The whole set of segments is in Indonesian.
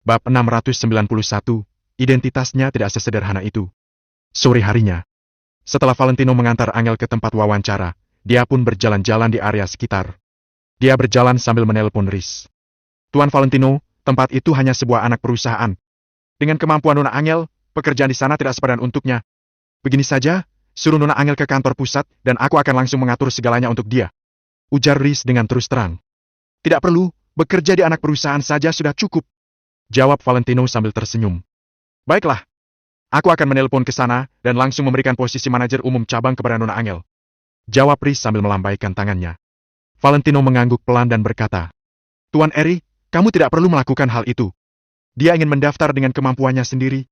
Bab 691, identitasnya tidak sesederhana itu. Sore harinya, setelah Valentino mengantar Angel ke tempat wawancara, dia pun berjalan-jalan di area sekitar. Dia berjalan sambil menelpon Riz. Tuan Valentino, tempat itu hanya sebuah anak perusahaan. Dengan kemampuan Nona Angel, pekerjaan di sana tidak sepadan untuknya. Begini saja, suruh Nona Angel ke kantor pusat dan aku akan langsung mengatur segalanya untuk dia. Ujar Riz dengan terus terang. Tidak perlu, bekerja di anak perusahaan saja sudah cukup. Jawab Valentino sambil tersenyum. Baiklah. Aku akan menelpon ke sana dan langsung memberikan posisi manajer umum cabang kepada Nona Angel. Jawab Riz sambil melambaikan tangannya. Valentino mengangguk pelan dan berkata, Tuan Eri, kamu tidak perlu melakukan hal itu. Dia ingin mendaftar dengan kemampuannya sendiri.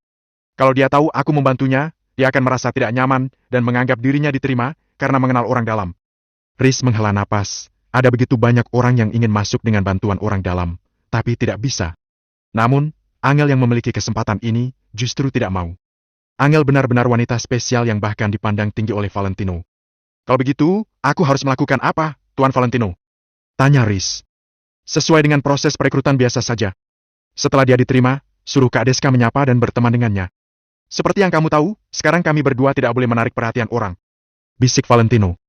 Kalau dia tahu aku membantunya, dia akan merasa tidak nyaman dan menganggap dirinya diterima karena mengenal orang dalam. Riz menghela napas. Ada begitu banyak orang yang ingin masuk dengan bantuan orang dalam, tapi tidak bisa. Namun, Angel yang memiliki kesempatan ini justru tidak mau. Angel benar-benar wanita spesial yang bahkan dipandang tinggi oleh Valentino. Kalau begitu, aku harus melakukan apa, Tuan Valentino? Tanya Riz. Sesuai dengan proses perekrutan biasa saja. Setelah dia diterima, suruh Kak Deska menyapa dan berteman dengannya. Seperti yang kamu tahu, sekarang kami berdua tidak boleh menarik perhatian orang. Bisik Valentino.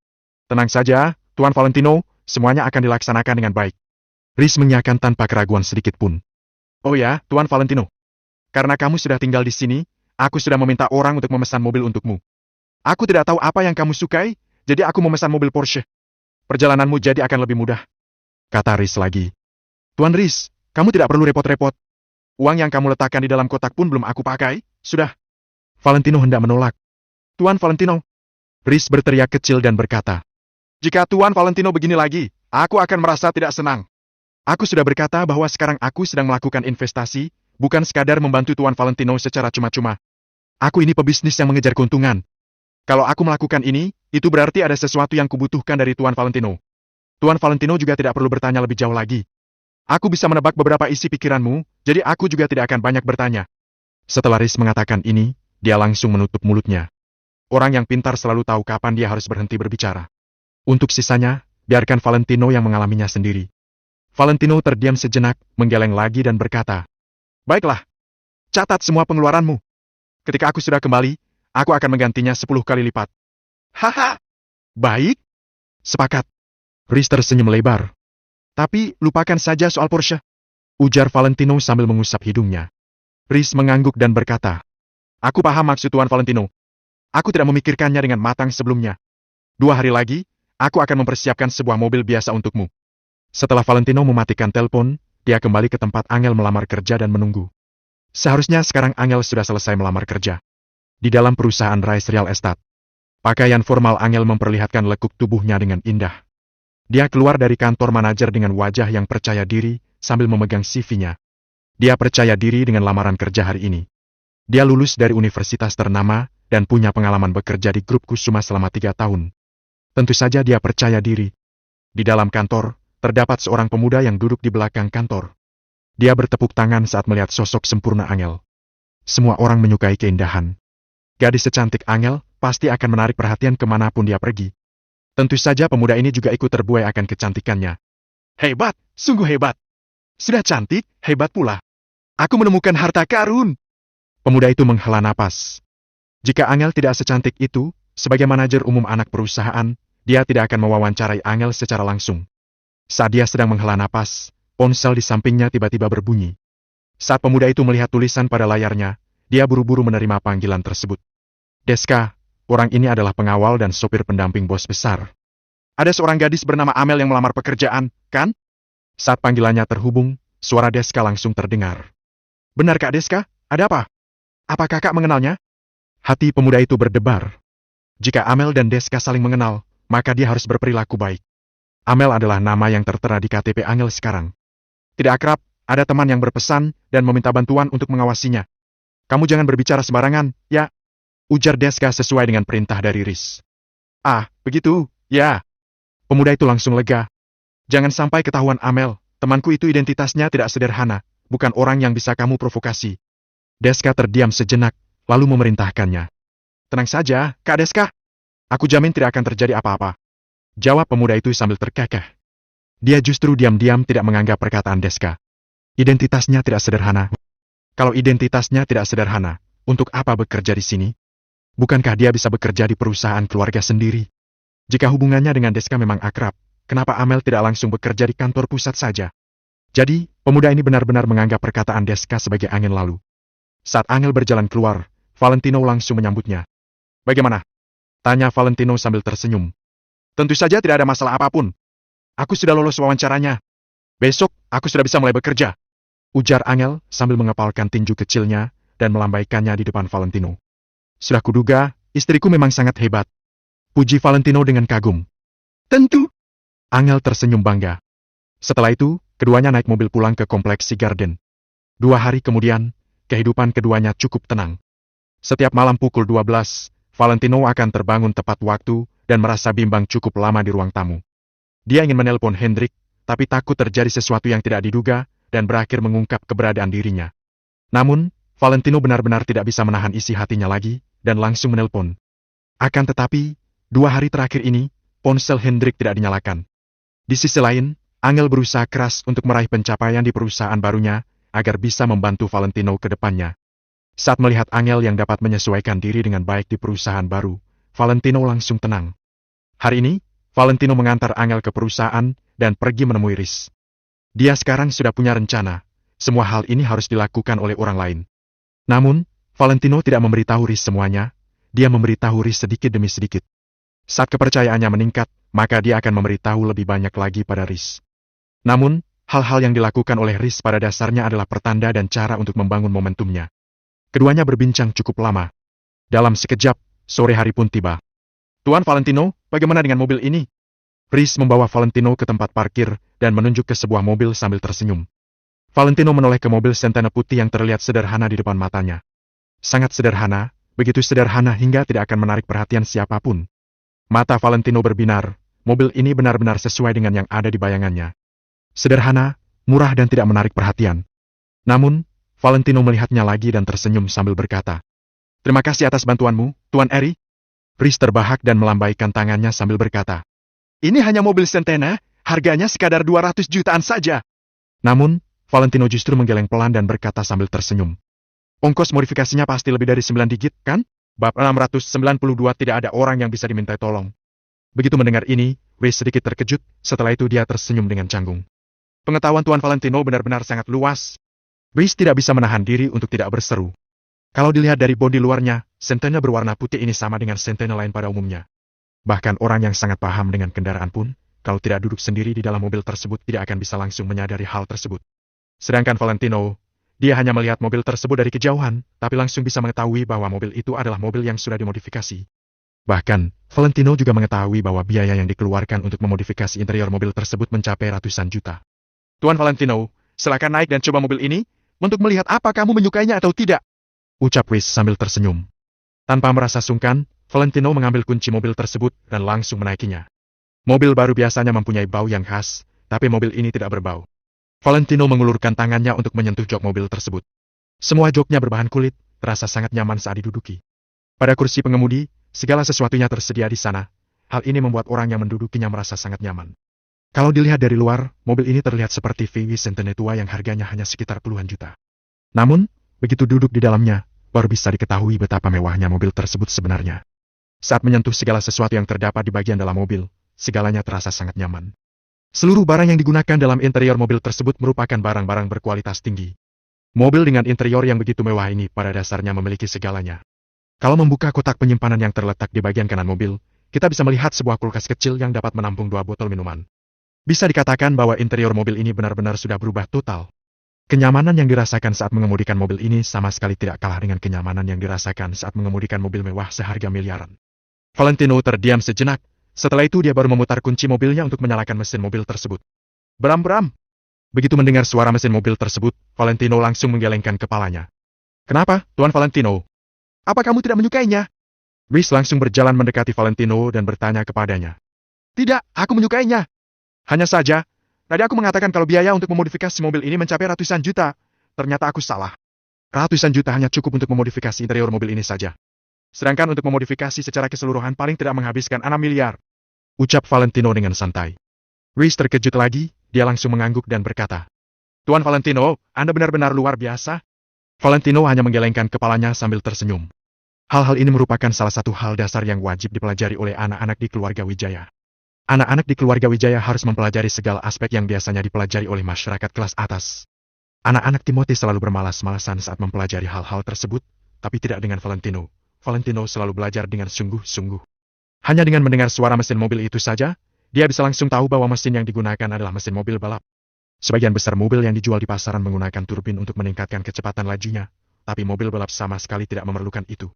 Tenang saja, Tuan Valentino, semuanya akan dilaksanakan dengan baik. Riz mengiyakan tanpa keraguan sedikit pun. Oh ya, Tuan Valentino. Karena kamu sudah tinggal di sini, aku sudah meminta orang untuk memesan mobil untukmu. Aku tidak tahu apa yang kamu sukai, jadi aku memesan mobil Porsche. Perjalananmu jadi akan lebih mudah. Kata Riz lagi. Tuan Riz, kamu tidak perlu repot-repot. Uang yang kamu letakkan di dalam kotak pun belum aku pakai, sudah. Valentino hendak menolak. Tuan Valentino. Riz berteriak kecil dan berkata. Jika Tuan Valentino begini lagi, aku akan merasa tidak senang. Aku sudah berkata bahwa sekarang aku sedang melakukan investasi, bukan sekadar membantu Tuan Valentino secara cuma-cuma. Aku ini pebisnis yang mengejar keuntungan. Kalau aku melakukan ini, itu berarti ada sesuatu yang kubutuhkan dari Tuan Valentino. Tuan Valentino juga tidak perlu bertanya lebih jauh lagi. Aku bisa menebak beberapa isi pikiranmu, jadi aku juga tidak akan banyak bertanya. Setelah Riz mengatakan ini, dia langsung menutup mulutnya. Orang yang pintar selalu tahu kapan dia harus berhenti berbicara. Untuk sisanya, biarkan Valentino yang mengalaminya sendiri. Valentino terdiam sejenak, menggeleng lagi dan berkata, Baiklah, catat semua pengeluaranmu. Ketika aku sudah kembali, aku akan menggantinya 10 kali lipat. Haha, baik. Sepakat. Riz tersenyum lebar. Tapi, lupakan saja soal Porsche. Ujar Valentino sambil mengusap hidungnya. Riz mengangguk dan berkata, Aku paham maksud Tuan Valentino. Aku tidak memikirkannya dengan matang sebelumnya. 2 hari lagi, aku akan mempersiapkan sebuah mobil biasa untukmu. Setelah Valentino mematikan telepon, dia kembali ke tempat Angel melamar kerja dan menunggu. Seharusnya sekarang Angel sudah selesai melamar kerja. Di dalam perusahaan Rice Real Estate. Pakaian formal Angel memperlihatkan lekuk tubuhnya dengan indah. Dia keluar dari kantor manajer dengan wajah yang percaya diri sambil memegang CV-nya. Dia percaya diri dengan lamaran kerja hari ini. Dia lulus dari universitas ternama dan punya pengalaman bekerja di grup Kusuma selama 3 tahun. Tentu saja dia percaya diri. Di dalam kantor, terdapat seorang pemuda yang duduk di belakang kantor. Dia bertepuk tangan saat melihat sosok sempurna Angel. Semua orang menyukai keindahan. Gadis secantik Angel pasti akan menarik perhatian kemanapun dia pergi. Tentu saja pemuda ini juga ikut terbuai akan kecantikannya. Hebat, sungguh hebat. Sudah cantik, hebat pula. Aku menemukan harta karun. Pemuda itu menghela napas. Jika Angel tidak secantik itu, sebagai manajer umum anak perusahaan, dia tidak akan mewawancarai Angel secara langsung. Saat dia sedang menghela napas, ponsel di sampingnya tiba-tiba berbunyi. Saat pemuda itu melihat tulisan pada layarnya, dia buru-buru menerima panggilan tersebut. Deska, orang ini adalah pengawal dan sopir pendamping bos besar. Ada seorang gadis bernama Amel yang melamar pekerjaan, kan? Saat panggilannya terhubung, suara Deska langsung terdengar. Benar Kak Deska, ada apa? Apa kakak mengenalnya? Hati pemuda itu berdebar. Jika Amel dan Deska saling mengenal, maka dia harus berperilaku baik. Amel adalah nama yang tertera di KTP Angel sekarang. Tidak akrab, ada teman yang berpesan dan meminta bantuan untuk mengawasinya. Kamu jangan berbicara sembarangan, ya? Ujar Deska sesuai dengan perintah dari Riz. Ah, begitu, ya. Pemuda itu langsung lega. Jangan sampai ketahuan Amel, temanku itu identitasnya tidak sederhana, bukan orang yang bisa kamu provokasi. Deska terdiam sejenak, lalu memerintahkannya. Tenang saja, Kak Deska. Aku jamin tidak akan terjadi apa-apa. Jawab pemuda itu sambil terkekeh. Dia justru diam-diam tidak menganggap perkataan Deska. Identitasnya tidak sederhana. Kalau identitasnya tidak sederhana, untuk apa bekerja di sini? Bukankah dia bisa bekerja di perusahaan keluarga sendiri? Jika hubungannya dengan Deska memang akrab, kenapa Amel tidak langsung bekerja di kantor pusat saja? Jadi, pemuda ini benar-benar menganggap perkataan Deska sebagai angin lalu. Saat Angel berjalan keluar, Valentino langsung menyambutnya. Bagaimana? Tanya Valentino sambil tersenyum. Tentu saja tidak ada masalah apapun. Aku sudah lolos wawancaranya. Besok, aku sudah bisa mulai bekerja. Ujar Angel sambil mengepalkan tinju kecilnya dan melambaikannya di depan Valentino. Sudah kuduga, istriku memang sangat hebat. Puji Valentino dengan kagum. Tentu. Angel tersenyum bangga. Setelah itu, keduanya naik mobil pulang ke kompleks Sea Garden. 2 hari kemudian, kehidupan keduanya cukup tenang. Setiap malam pukul 12, Valentino akan terbangun tepat waktu dan merasa bimbang cukup lama di ruang tamu. Dia ingin menelpon Hendrik, tapi takut terjadi sesuatu yang tidak diduga dan berakhir mengungkap keberadaan dirinya. Namun, Valentino benar-benar tidak bisa menahan isi hatinya lagi dan langsung menelpon. Akan tetapi, 2 hari terakhir ini, ponsel Hendrik tidak dinyalakan. Di sisi lain, Angel berusaha keras untuk meraih pencapaian di perusahaan barunya agar bisa membantu Valentino ke depannya. Saat melihat Angel yang dapat menyesuaikan diri dengan baik di perusahaan baru, Valentino langsung tenang. Hari ini, Valentino mengantar Angel ke perusahaan dan pergi menemui Riz. Dia sekarang sudah punya rencana. Semua hal ini harus dilakukan oleh orang lain. Namun, Valentino tidak memberitahu Riz semuanya. Dia memberitahu Riz sedikit demi sedikit. Saat kepercayaannya meningkat, maka dia akan memberitahu lebih banyak lagi pada Riz. Namun, hal-hal yang dilakukan oleh Riz pada dasarnya adalah pertanda dan cara untuk membangun momentumnya. Keduanya berbincang cukup lama. Dalam sekejap, sore hari pun tiba. Tuan Valentino, bagaimana dengan mobil ini? Riz membawa Valentino ke tempat parkir dan menunjuk ke sebuah mobil sambil tersenyum. Valentino menoleh ke mobil Centena putih yang terlihat sederhana di depan matanya. Sangat sederhana, begitu sederhana hingga tidak akan menarik perhatian siapapun. Mata Valentino berbinar, mobil ini benar-benar sesuai dengan yang ada di bayangannya. Sederhana, murah dan tidak menarik perhatian. Namun, Valentino melihatnya lagi dan tersenyum sambil berkata, "Terima kasih atas bantuanmu, Tuan Eri." Riz terbahak dan melambaikan tangannya sambil berkata, "Ini hanya mobil Centena, harganya sekadar 200 jutaan saja." Namun, Valentino justru menggeleng pelan dan berkata sambil tersenyum, "Ongkos modifikasinya pasti lebih dari 9 digit, kan? Bab 692 tidak ada orang yang bisa dimintai tolong." Begitu mendengar ini, Riz sedikit terkejut, setelah itu dia tersenyum dengan canggung. Pengetahuan Tuan Valentino benar-benar sangat luas. Riz tidak bisa menahan diri untuk tidak berseru. Kalau dilihat dari bodi luarnya, Centena berwarna putih ini sama dengan Centena lain pada umumnya. Bahkan orang yang sangat paham dengan kendaraan pun, kalau tidak duduk sendiri di dalam mobil tersebut tidak akan bisa langsung menyadari hal tersebut. Sedangkan Valentino, dia hanya melihat mobil tersebut dari kejauhan, tapi langsung bisa mengetahui bahwa mobil itu adalah mobil yang sudah dimodifikasi. Bahkan, Valentino juga mengetahui bahwa biaya yang dikeluarkan untuk memodifikasi interior mobil tersebut mencapai ratusan juta. Tuan Valentino, silakan naik dan coba mobil ini, untuk melihat apa kamu menyukainya atau tidak. Ucap Riz sambil tersenyum. Tanpa merasa sungkan, Valentino mengambil kunci mobil tersebut dan langsung menaikinya. Mobil baru biasanya mempunyai bau yang khas, tapi mobil ini tidak berbau. Valentino mengulurkan tangannya untuk menyentuh jok mobil tersebut. Semua joknya berbahan kulit, terasa sangat nyaman saat diduduki. Pada kursi pengemudi, segala sesuatunya tersedia di sana. Hal ini membuat orang yang mendudukinya merasa sangat nyaman. Kalau dilihat dari luar, mobil ini terlihat seperti VW Centena tua yang harganya hanya sekitar puluhan juta. Namun, begitu duduk di dalamnya, baru bisa diketahui betapa mewahnya mobil tersebut sebenarnya. Saat menyentuh segala sesuatu yang terdapat di bagian dalam mobil, segalanya terasa sangat nyaman. Seluruh barang yang digunakan dalam interior mobil tersebut merupakan barang-barang berkualitas tinggi. Mobil dengan interior yang begitu mewah ini pada dasarnya memiliki segalanya. Kalau membuka kotak penyimpanan yang terletak di bagian kanan mobil, kita bisa melihat sebuah kulkas kecil yang dapat menampung 2 botol minuman. Bisa dikatakan bahwa interior mobil ini benar-benar sudah berubah total. Kenyamanan yang dirasakan saat mengemudikan mobil ini sama sekali tidak kalah dengan kenyamanan yang dirasakan saat mengemudikan mobil mewah seharga miliaran. Valentino terdiam sejenak, setelah itu dia baru memutar kunci mobilnya untuk menyalakan mesin mobil tersebut. Bram-bram! Begitu mendengar suara mesin mobil tersebut, Valentino langsung menggelengkan kepalanya. "Kenapa, Tuan Valentino? Apa kamu tidak menyukainya?" Riz langsung berjalan mendekati Valentino dan bertanya kepadanya. "Tidak, aku menyukainya. Hanya saja, tadi aku mengatakan kalau biaya untuk memodifikasi mobil ini mencapai ratusan juta. Ternyata aku salah. Ratusan juta hanya cukup untuk memodifikasi interior mobil ini saja. Sedangkan untuk memodifikasi secara keseluruhan paling tidak menghabiskan 6 miliar. Ucap Valentino dengan santai. Riz terkejut lagi, dia langsung mengangguk dan berkata, "Tuan Valentino, Anda benar-benar luar biasa." Valentino hanya menggelengkan kepalanya sambil tersenyum. Hal-hal ini merupakan salah satu hal dasar yang wajib dipelajari oleh anak-anak di keluarga Wijaya. Anak-anak di keluarga Wijaya harus mempelajari segala aspek yang biasanya dipelajari oleh masyarakat kelas atas. Anak-anak Timothy selalu bermalas-malasan saat mempelajari hal-hal tersebut, tapi tidak dengan Valentino. Valentino selalu belajar dengan sungguh-sungguh. Hanya dengan mendengar suara mesin mobil itu saja, dia bisa langsung tahu bahwa mesin yang digunakan adalah mesin mobil balap. Sebagian besar mobil yang dijual di pasaran menggunakan turbin untuk meningkatkan kecepatan lajunya, tapi mobil balap sama sekali tidak memerlukan itu.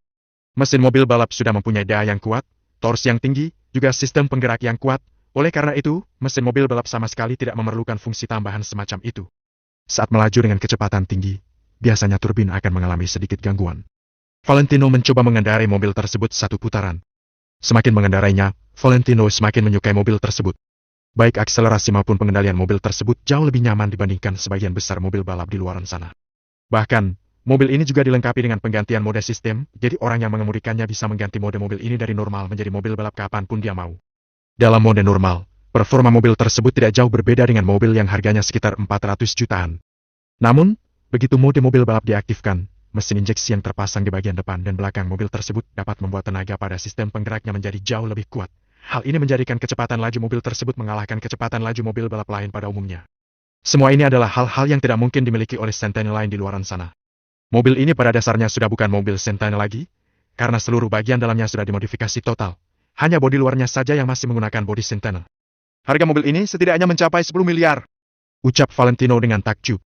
Mesin mobil balap sudah mempunyai daya yang kuat, torsi yang tinggi, juga sistem penggerak yang kuat. Oleh karena itu, mesin mobil balap sama sekali tidak memerlukan fungsi tambahan semacam itu. Saat melaju dengan kecepatan tinggi, biasanya turbin akan mengalami sedikit gangguan. Valentino mencoba mengendarai mobil tersebut satu putaran. Semakin mengendarainya, Valentino semakin menyukai mobil tersebut. Baik akselerasi maupun pengendalian mobil tersebut jauh lebih nyaman dibandingkan sebagian besar mobil balap di luar sana. Bahkan, mobil ini juga dilengkapi dengan penggantian mode sistem, jadi orang yang mengemudikannya bisa mengganti mode mobil ini dari normal menjadi mobil balap kapanpun dia mau. Dalam mode normal, performa mobil tersebut tidak jauh berbeda dengan mobil yang harganya sekitar 400 jutaan. Namun, begitu mode mobil balap diaktifkan, mesin injeksi yang terpasang di bagian depan dan belakang mobil tersebut dapat membuat tenaga pada sistem penggeraknya menjadi jauh lebih kuat. Hal ini menjadikan kecepatan laju mobil tersebut mengalahkan kecepatan laju mobil balap lain pada umumnya. Semua ini adalah hal-hal yang tidak mungkin dimiliki oleh Sentinel lain di luar sana. Mobil ini pada dasarnya sudah bukan mobil Sentinel lagi, karena seluruh bagian dalamnya sudah dimodifikasi total. Hanya bodi luarnya saja yang masih menggunakan bodi Sentinel. Harga mobil ini setidaknya mencapai 10 miliar. Ucap Valentino dengan takjub.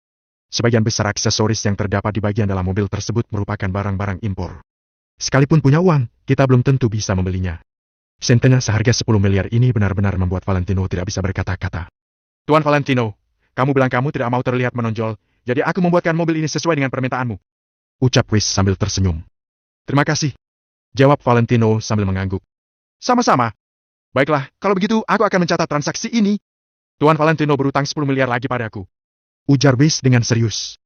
Sebagian besar aksesoris yang terdapat di bagian dalam mobil tersebut merupakan barang-barang impor. Sekalipun punya uang, kita belum tentu bisa membelinya. Sentinel seharga 10 miliar ini benar-benar membuat Valentino tidak bisa berkata-kata. Tuan Valentino, kamu bilang kamu tidak mau terlihat menonjol, jadi aku membuatkan mobil ini sesuai dengan permintaanmu. Ucap Wiss sambil tersenyum. Terima kasih. Jawab Valentino sambil mengangguk. Sama-sama. Baiklah, kalau begitu aku akan mencatat transaksi ini. Tuan Valentino berutang 10 miliar lagi padaku. Ujar Wiss dengan serius.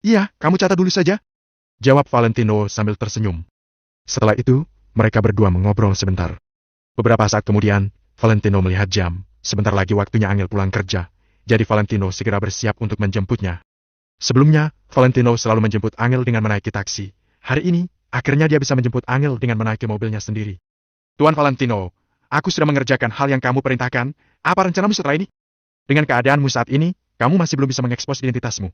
Iya, kamu catat dulu saja. Jawab Valentino sambil tersenyum. Setelah itu, mereka berdua mengobrol sebentar. Beberapa saat kemudian, Valentino melihat jam. Sebentar lagi waktunya Angel pulang kerja. Jadi Valentino segera bersiap untuk menjemputnya. Sebelumnya, Valentino selalu menjemput Angel dengan menaiki taksi. Hari ini, akhirnya dia bisa menjemput Angel dengan menaiki mobilnya sendiri. Tuan Valentino, aku sudah mengerjakan hal yang kamu perintahkan. Apa rencanamu setelah ini? Dengan keadaanmu saat ini, kamu masih belum bisa mengekspos identitasmu.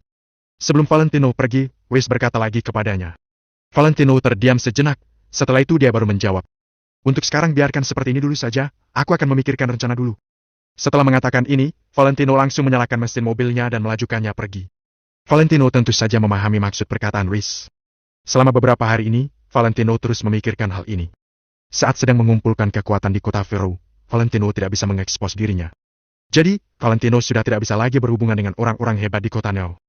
Sebelum Valentino pergi, Wiss berkata lagi kepadanya. Valentino terdiam sejenak. Setelah itu dia baru menjawab. Untuk sekarang biarkan seperti ini dulu saja, aku akan memikirkan rencana dulu. Setelah mengatakan ini, Valentino langsung menyalakan mesin mobilnya dan melajukannya pergi. Valentino tentu saja memahami maksud perkataan Wiss. Selama beberapa hari ini, Valentino terus memikirkan hal ini. Saat sedang mengumpulkan kekuatan di kota Vero, Valentino tidak bisa mengekspos dirinya. Jadi, Valentino sudah tidak bisa lagi berhubungan dengan orang-orang hebat di kota Neo.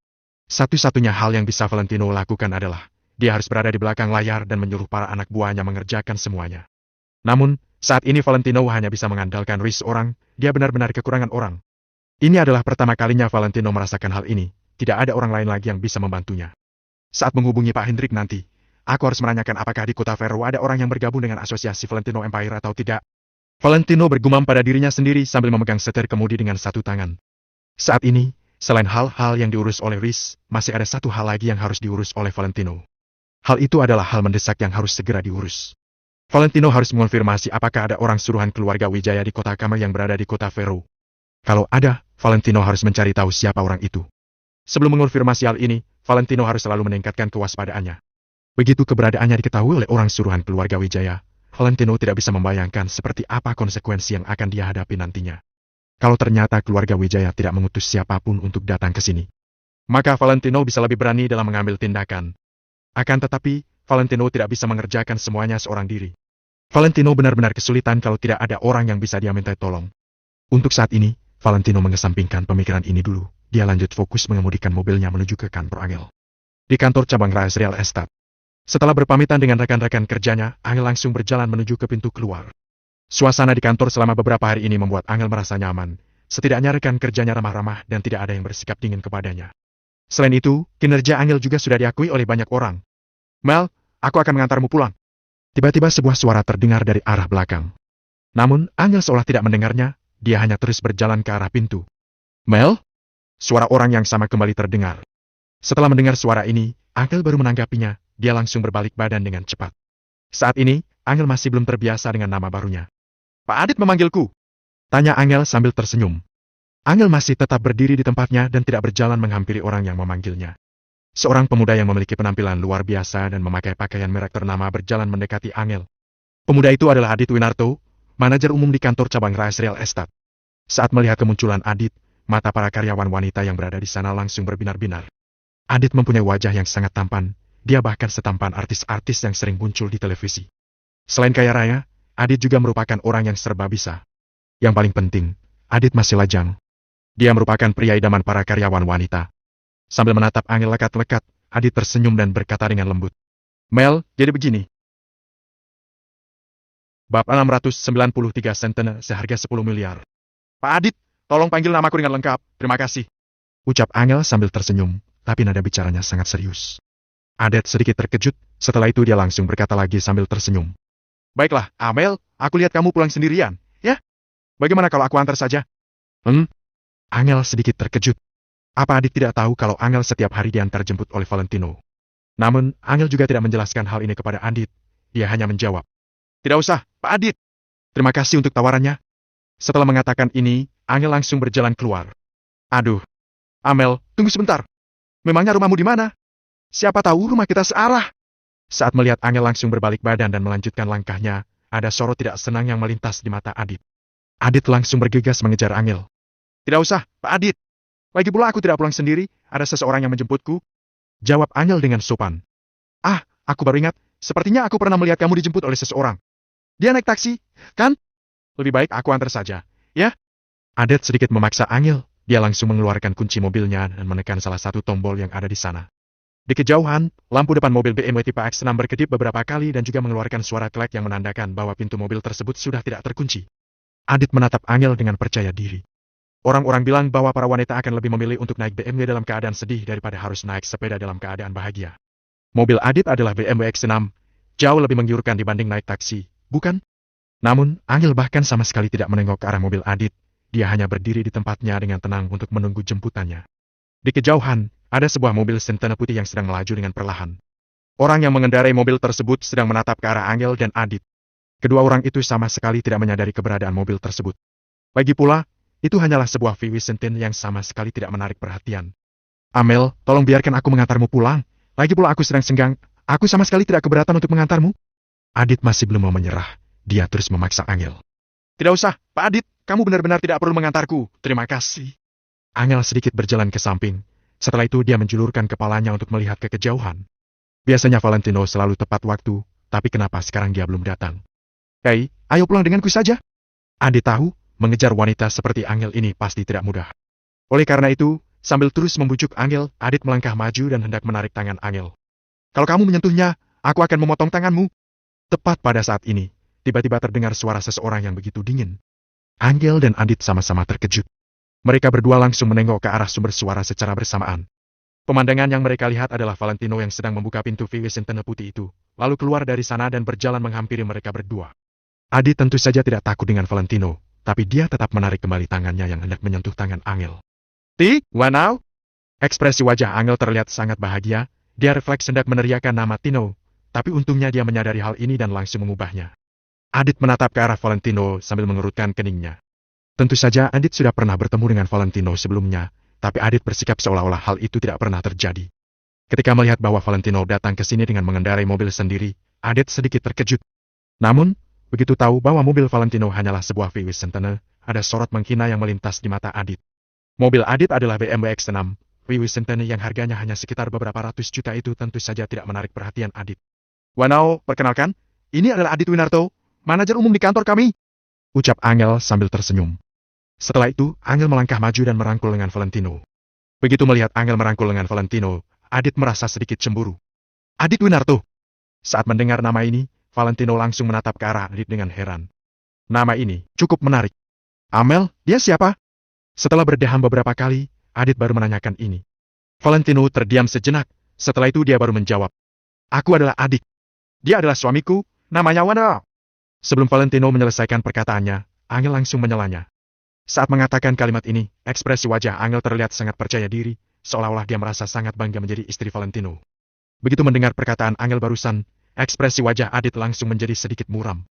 Satu-satunya hal yang bisa Valentino lakukan adalah, dia harus berada di belakang layar dan menyuruh para anak buahnya mengerjakan semuanya. Namun, saat ini Valentino hanya bisa mengandalkan Wiss orang, dia benar-benar kekurangan orang. Ini adalah pertama kalinya Valentino merasakan hal ini, tidak ada orang lain lagi yang bisa membantunya. Saat menghubungi Pak Hendrik nanti, aku harus menanyakan apakah di kota Vero ada orang yang bergabung dengan asosiasi Valentino Empire atau tidak. Valentino bergumam pada dirinya sendiri sambil memegang setir kemudi dengan satu tangan. Saat ini, selain hal-hal yang diurus oleh Wiss, masih ada satu hal lagi yang harus diurus oleh Valentino. Hal itu adalah hal mendesak yang harus segera diurus. Valentino harus mengonfirmasi apakah ada orang suruhan keluarga Wijaya di kota Kamer yang berada di kota Vero. Kalau ada, Valentino harus mencari tahu siapa orang itu. Sebelum mengonfirmasi hal ini, Valentino harus selalu meningkatkan kewaspadaannya. Begitu keberadaannya diketahui oleh orang suruhan keluarga Wijaya, Valentino tidak bisa membayangkan seperti apa konsekuensi yang akan dia hadapi nantinya. Kalau ternyata keluarga Wijaya tidak mengutus siapapun untuk datang ke sini, maka Valentino bisa lebih berani dalam mengambil tindakan. Akan tetapi, Valentino tidak bisa mengerjakan semuanya seorang diri. Valentino benar-benar kesulitan kalau tidak ada orang yang bisa dia minta tolong. Untuk saat ini, Valentino mengesampingkan pemikiran ini dulu. Dia lanjut fokus mengemudikan mobilnya menuju ke kantor Angel. Di kantor cabang Rise Real Estate. Setelah berpamitan dengan rekan-rekan kerjanya, Angel langsung berjalan menuju ke pintu keluar. Suasana di kantor selama beberapa hari ini membuat Angel merasa nyaman. Setidaknya rekan kerjanya ramah-ramah dan tidak ada yang bersikap dingin kepadanya. Selain itu, kinerja Angel juga sudah diakui oleh banyak orang. Mel, aku akan mengantarmu pulang. Tiba-tiba sebuah suara terdengar dari arah belakang. Namun, Angel seolah tidak mendengarnya, dia hanya terus berjalan ke arah pintu. Mel? Suara orang yang sama kembali terdengar. Setelah mendengar suara ini, Angel baru menanggapinya, dia langsung berbalik badan dengan cepat. Saat ini, Angel masih belum terbiasa dengan nama barunya. Pak Adit memanggilku? Tanya Angel sambil tersenyum. Angel masih tetap berdiri di tempatnya dan tidak berjalan menghampiri orang yang memanggilnya. Seorang pemuda yang memiliki penampilan luar biasa dan memakai pakaian merek ternama berjalan mendekati Angel. Pemuda itu adalah Adit Winarto, manajer umum di kantor cabang Rise Real Estate. Saat melihat kemunculan Adit, mata para karyawan wanita yang berada di sana langsung berbinar-binar. Adit mempunyai wajah yang sangat tampan, dia bahkan setampan artis-artis yang sering muncul di televisi. Selain kaya raya, Adit juga merupakan orang yang serba bisa. Yang paling penting, Adit masih lajang. Dia merupakan pria idaman para karyawan wanita. Sambil menatap Angel lekat-lekat, Adit tersenyum dan berkata dengan lembut. Mel, jadi begini. Bab 693 Centene seharga 10 miliar. Pak Adit, tolong panggil namaku dengan lengkap, terima kasih. Ucap Angel sambil tersenyum, tapi nada bicaranya sangat serius. Adit sedikit terkejut, setelah itu dia langsung berkata lagi sambil tersenyum. Baiklah, Amel, aku lihat kamu pulang sendirian, ya? Bagaimana kalau aku antar saja? Angel sedikit terkejut. Apa Adit tidak tahu kalau Angel setiap hari diantar jemput oleh Valentino? Namun, Angel juga tidak menjelaskan hal ini kepada Adit. Dia hanya menjawab. Tidak usah, Pak Adit. Terima kasih untuk tawarannya. Setelah mengatakan ini, Angel langsung berjalan keluar. Aduh. Amel, tunggu sebentar. Memangnya rumahmu di mana? Siapa tahu rumah kita searah. Saat melihat Angel langsung berbalik badan dan melanjutkan langkahnya, ada sorot tidak senang yang melintas di mata Adit. Adit langsung bergegas mengejar Angel. Tidak usah, Pak Adit. Lagi pula aku tidak pulang sendiri, ada seseorang yang menjemputku. Jawab Angel dengan sopan. Ah, aku baru ingat, sepertinya aku pernah melihat kamu dijemput oleh seseorang. Dia naik taksi, kan? Lebih baik aku antar saja, ya? Adit sedikit memaksa Angel, dia langsung mengeluarkan kunci mobilnya dan menekan salah satu tombol yang ada di sana. Di kejauhan, lampu depan mobil BMW tipe X6 berkedip beberapa kali dan juga mengeluarkan suara klek yang menandakan bahwa pintu mobil tersebut sudah tidak terkunci. Adit menatap Angel dengan percaya diri. Orang-orang bilang bahwa para wanita akan lebih memilih untuk naik BMW dalam keadaan sedih daripada harus naik sepeda dalam keadaan bahagia. Mobil Adit adalah BMW X6, jauh lebih menggiurkan dibanding naik taksi, bukan? Namun, Angel bahkan sama sekali tidak menengok ke arah mobil Adit, dia hanya berdiri di tempatnya dengan tenang untuk menunggu jemputannya. Di kejauhan, ada sebuah mobil Centene putih yang sedang melaju dengan perlahan. Orang yang mengendarai mobil tersebut sedang menatap ke arah Angel dan Adit. Kedua orang itu sama sekali tidak menyadari keberadaan mobil tersebut. Lagi pula, itu hanyalah sebuah VW Centene yang sama sekali tidak menarik perhatian. Amel, tolong biarkan aku mengantarmu pulang. Lagi pula aku sedang senggang, aku sama sekali tidak keberatan untuk mengantarmu. Adit masih belum mau menyerah, dia terus memaksa Angel. Tidak usah, Pak Adit, kamu benar-benar tidak perlu mengantarku, terima kasih. Angel sedikit berjalan ke samping. Setelah itu dia menjulurkan kepalanya untuk melihat ke kejauhan. Biasanya Valentino selalu tepat waktu, tapi kenapa sekarang dia belum datang? Hei, ayo pulang denganku saja. Adit tahu, mengejar wanita seperti Angel ini pasti tidak mudah. Oleh karena itu, sambil terus membujuk Angel, Adit melangkah maju dan hendak menarik tangan Angel. Kalau kamu menyentuhnya, aku akan memotong tanganmu. Tepat pada saat ini, tiba-tiba terdengar suara seseorang yang begitu dingin. Angel dan Adit sama-sama terkejut. Mereka berdua langsung menengok ke arah sumber suara secara bersamaan. Pemandangan yang mereka lihat adalah Valentino yang sedang membuka pintu VW Centene putih itu, lalu keluar dari sana dan berjalan menghampiri mereka berdua. Adit tentu saja tidak takut dengan Valentino, tapi dia tetap menarik kembali tangannya yang hendak menyentuh tangan Angel. Wanau? Ekspresi wajah Angel terlihat sangat bahagia, dia refleks hendak meneriakkan nama Tino, tapi untungnya dia menyadari hal ini dan langsung mengubahnya. Adit menatap ke arah Valentino sambil mengerutkan keningnya. Tentu saja Adit sudah pernah bertemu dengan Valentino sebelumnya, tapi Adit bersikap seolah-olah hal itu tidak pernah terjadi. Ketika melihat bahwa Valentino datang ke sini dengan mengendarai mobil sendiri, Adit sedikit terkejut. Namun, begitu tahu bahwa mobil Valentino hanyalah sebuah VW Centene, ada sorot menghina yang melintas di mata Adit. Mobil Adit adalah BMW X6, VW Centene yang harganya hanya sekitar beberapa ratus juta itu tentu saja tidak menarik perhatian Adit. Wanau, perkenalkan, ini adalah Adit Winarto, manajer umum di kantor kami. Ucap Angel sambil tersenyum. Setelah itu, Angel melangkah maju dan merangkul lengan Valentino. Begitu melihat Angel merangkul lengan Valentino, Adit merasa sedikit cemburu. Adit Winarto. Saat mendengar nama ini, Valentino langsung menatap ke arah Adit dengan heran. Nama ini cukup menarik. Amel, dia siapa? Setelah berdeham beberapa kali, Adit baru menanyakan ini. Valentino terdiam sejenak, setelah itu dia baru menjawab. Aku adalah Adit. Dia adalah suamiku, namanya Wanau. Sebelum Valentino menyelesaikan perkataannya, Angel langsung menyelanya. Saat mengatakan kalimat ini, ekspresi wajah Angel terlihat sangat percaya diri, seolah-olah dia merasa sangat bangga menjadi istri Valentino. Begitu mendengar perkataan Angel barusan, ekspresi wajah Adit langsung menjadi sedikit muram.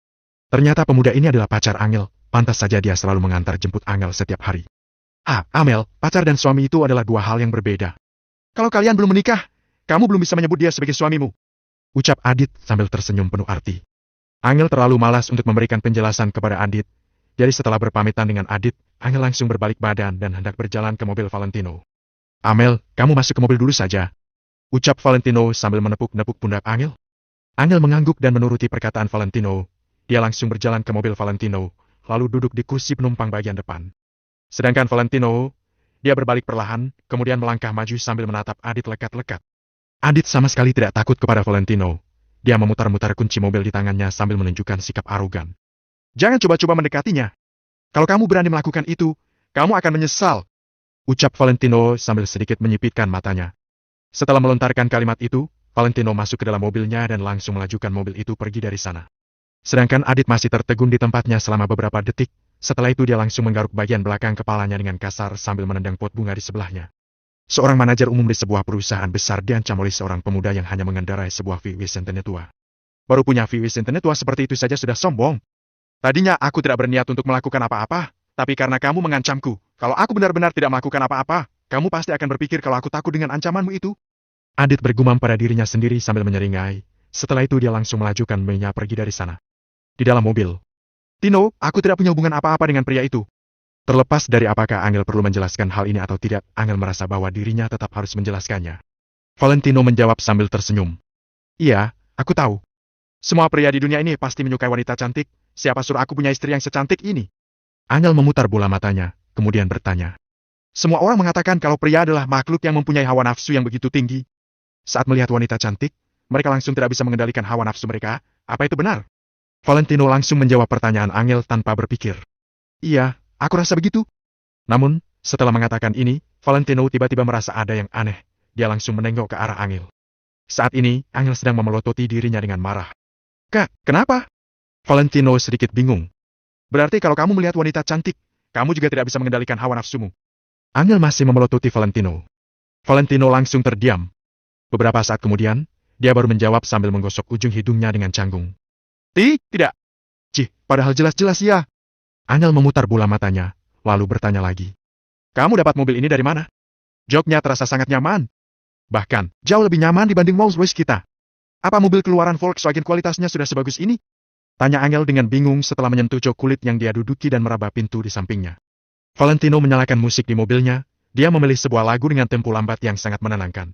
Ternyata pemuda ini adalah pacar Angel, pantas saja dia selalu mengantar jemput Angel setiap hari. Ah, Amel, pacar dan suami itu adalah dua hal yang berbeda. Kalau kalian belum menikah, kamu belum bisa menyebut dia sebagai suamimu. Ucap Adit sambil tersenyum penuh arti. Angel terlalu malas untuk memberikan penjelasan kepada Adit. Jadi setelah berpamitan dengan Adit, Angel langsung berbalik badan dan hendak berjalan ke mobil Valentino. Amel, kamu masuk ke mobil dulu saja. Ucap Valentino sambil menepuk-nepuk pundak Angel. Angel mengangguk dan menuruti perkataan Valentino. Dia langsung berjalan ke mobil Valentino, lalu duduk di kursi penumpang bagian depan. Sedangkan Valentino, dia berbalik perlahan, kemudian melangkah maju sambil menatap Adit lekat-lekat. Adit sama sekali tidak takut kepada Valentino. Dia memutar-mutar kunci mobil di tangannya sambil menunjukkan sikap arogan. Jangan coba-coba mendekatinya. Kalau kamu berani melakukan itu, kamu akan menyesal. Ucap Valentino sambil sedikit menyipitkan matanya. Setelah melontarkan kalimat itu, Valentino masuk ke dalam mobilnya dan langsung melajukan mobil itu pergi dari sana. Sedangkan Adit masih tertegun di tempatnya selama beberapa detik. Setelah itu dia langsung menggaruk bagian belakang kepalanya dengan kasar sambil menendang pot bunga di sebelahnya. Seorang manajer umum di sebuah perusahaan besar diancam oleh seorang pemuda yang hanya mengendarai sebuah VW Centene tua. Baru punya VW Centene tua seperti itu saja sudah sombong. Tadinya aku tidak berniat untuk melakukan apa-apa, tapi karena kamu mengancamku, kalau aku benar-benar tidak melakukan apa-apa, kamu pasti akan berpikir kalau aku takut dengan ancamanmu itu. Adit bergumam pada dirinya sendiri sambil menyeringai. Setelah itu dia langsung melajukan mobilnya pergi dari sana. Di dalam mobil. Tino, aku tidak punya hubungan apa-apa dengan pria itu. Terlepas dari apakah Angel perlu menjelaskan hal ini atau tidak, Angel merasa bahwa dirinya tetap harus menjelaskannya. Valentino menjawab sambil tersenyum. Iya, aku tahu. Semua pria di dunia ini pasti menyukai wanita cantik. Siapa suruh aku punya istri yang secantik ini? Angel memutar bola matanya, kemudian bertanya. Semua orang mengatakan kalau pria adalah makhluk yang mempunyai hawa nafsu yang begitu tinggi. Saat melihat wanita cantik, mereka langsung tidak bisa mengendalikan hawa nafsu mereka. Apa itu benar? Valentino langsung menjawab pertanyaan Angel tanpa berpikir. Iya, aku rasa begitu. Namun, setelah mengatakan ini, Valentino tiba-tiba merasa ada yang aneh. Dia langsung menengok ke arah Angel. Saat ini, Angel sedang memelototi dirinya dengan marah. Kak, kenapa? Valentino sedikit bingung. Berarti kalau kamu melihat wanita cantik, kamu juga tidak bisa mengendalikan hawa nafsumu. Angel masih memelototi Valentino. Valentino langsung terdiam. Beberapa saat kemudian, dia baru menjawab sambil menggosok ujung hidungnya dengan canggung. Tidak. Padahal jelas-jelas ya. Angel memutar bola matanya, lalu bertanya lagi. Kamu dapat mobil ini dari mana? Joknya terasa sangat nyaman. Bahkan, jauh lebih nyaman dibanding Rolls-Royce kita. Apa mobil keluaran Volkswagen kualitasnya sudah sebagus ini? Tanya Angel dengan bingung setelah menyentuh jok kulit yang dia duduki dan meraba pintu di sampingnya. Valentino menyalakan musik di mobilnya, dia memilih sebuah lagu dengan tempo lambat yang sangat menenangkan.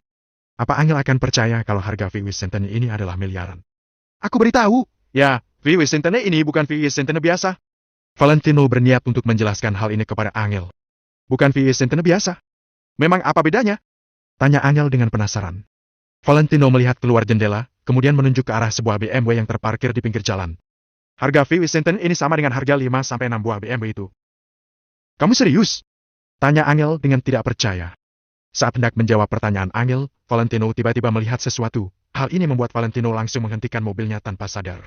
Apa Angel akan percaya kalau harga VW Centene ini adalah miliaran? Aku beritahu, ya, VW Centene ini bukan VW Centene biasa. Valentino berniat untuk menjelaskan hal ini kepada Angel. Bukan VW Centene biasa. Memang apa bedanya? Tanya Angel dengan penasaran. Valentino melihat keluar jendela, kemudian menunjuk ke arah sebuah BMW yang terparkir di pinggir jalan. Harga VW Centene ini sama dengan harga 5-6 buah BMW itu. Kamu serius? Tanya Angel dengan tidak percaya. Saat hendak menjawab pertanyaan Angel, Valentino tiba-tiba melihat sesuatu. Hal ini membuat Valentino langsung menghentikan mobilnya tanpa sadar.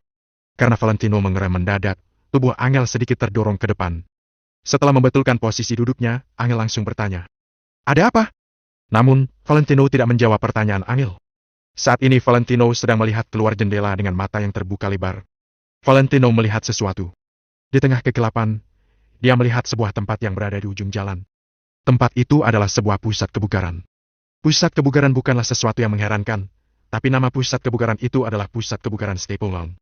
Karena Valentino mengerem mendadak, tubuh Angel sedikit terdorong ke depan. Setelah membetulkan posisi duduknya, Angel langsung bertanya. Ada apa? Namun, Valentino tidak menjawab pertanyaan Angel. Saat ini Valentino sedang melihat keluar jendela dengan mata yang terbuka lebar. Valentino melihat sesuatu. Di tengah kegelapan, dia melihat sebuah tempat yang berada di ujung jalan. Tempat itu adalah sebuah pusat kebugaran. Pusat kebugaran bukanlah sesuatu yang mengherankan, tapi nama pusat kebugaran itu adalah pusat kebugaran Staple Lawn.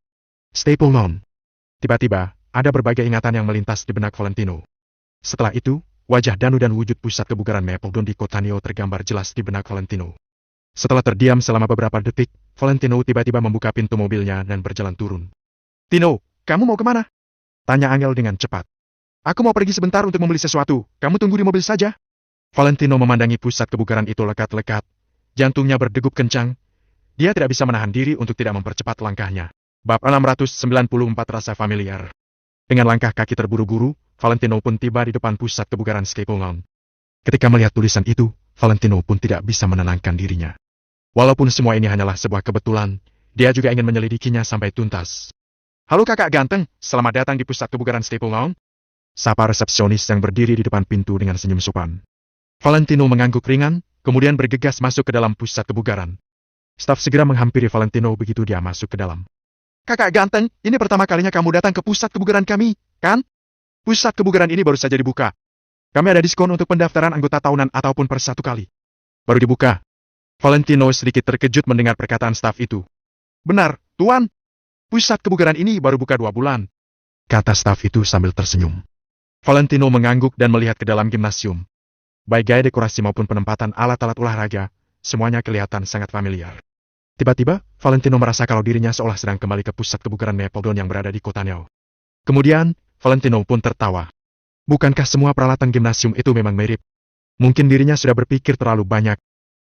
Staple Lawn. Tiba-tiba, ada berbagai ingatan yang melintas di benak Valentino. Setelah itu, wajah Danu dan wujud pusat kebugaran Mapledon di kota Neo tergambar jelas di benak Valentino. Setelah terdiam selama beberapa detik, Valentino tiba-tiba membuka pintu mobilnya dan berjalan turun. Tino, kamu mau kemana? Tanya Angel dengan cepat. Aku mau pergi sebentar untuk membeli sesuatu, kamu tunggu di mobil saja. Valentino memandangi pusat kebugaran itu lekat-lekat. Jantungnya berdegup kencang. Dia tidak bisa menahan diri untuk tidak mempercepat langkahnya. Bab 694 Rasa Familiar. Dengan langkah kaki terburu-buru, Valentino pun tiba di depan pusat kebugaran Staple Lawn. Ketika melihat tulisan itu, Valentino pun tidak bisa menenangkan dirinya. Walaupun semua ini hanyalah sebuah kebetulan, dia juga ingin menyelidikinya sampai tuntas. Halo kakak ganteng, selamat datang di pusat kebugaran Staple Lawn. Sapa resepsionis yang berdiri di depan pintu dengan senyum sopan. Valentino mengangguk ringan, kemudian bergegas masuk ke dalam pusat kebugaran. Staf segera menghampiri Valentino begitu dia masuk ke dalam. Kakak ganteng, ini pertama kalinya kamu datang ke pusat kebugaran kami, kan? Pusat kebugaran ini baru saja dibuka. Kami ada diskon untuk pendaftaran anggota tahunan ataupun per 1 kali. Baru dibuka. Valentino sedikit terkejut mendengar perkataan staf itu. Benar, Tuan. Pusat kebugaran ini baru buka 2 bulan. Kata staf itu sambil tersenyum. Valentino mengangguk dan melihat ke dalam gimnasium. Baik gaya dekorasi maupun penempatan alat-alat olahraga, semuanya kelihatan sangat familiar. Tiba-tiba, Valentino merasa kalau dirinya seolah sedang kembali ke pusat kebugaran Mapledon yang berada di kota Neo. Kemudian, Valentino pun tertawa. Bukankah semua peralatan gimnasium itu memang mirip? Mungkin dirinya sudah berpikir terlalu banyak.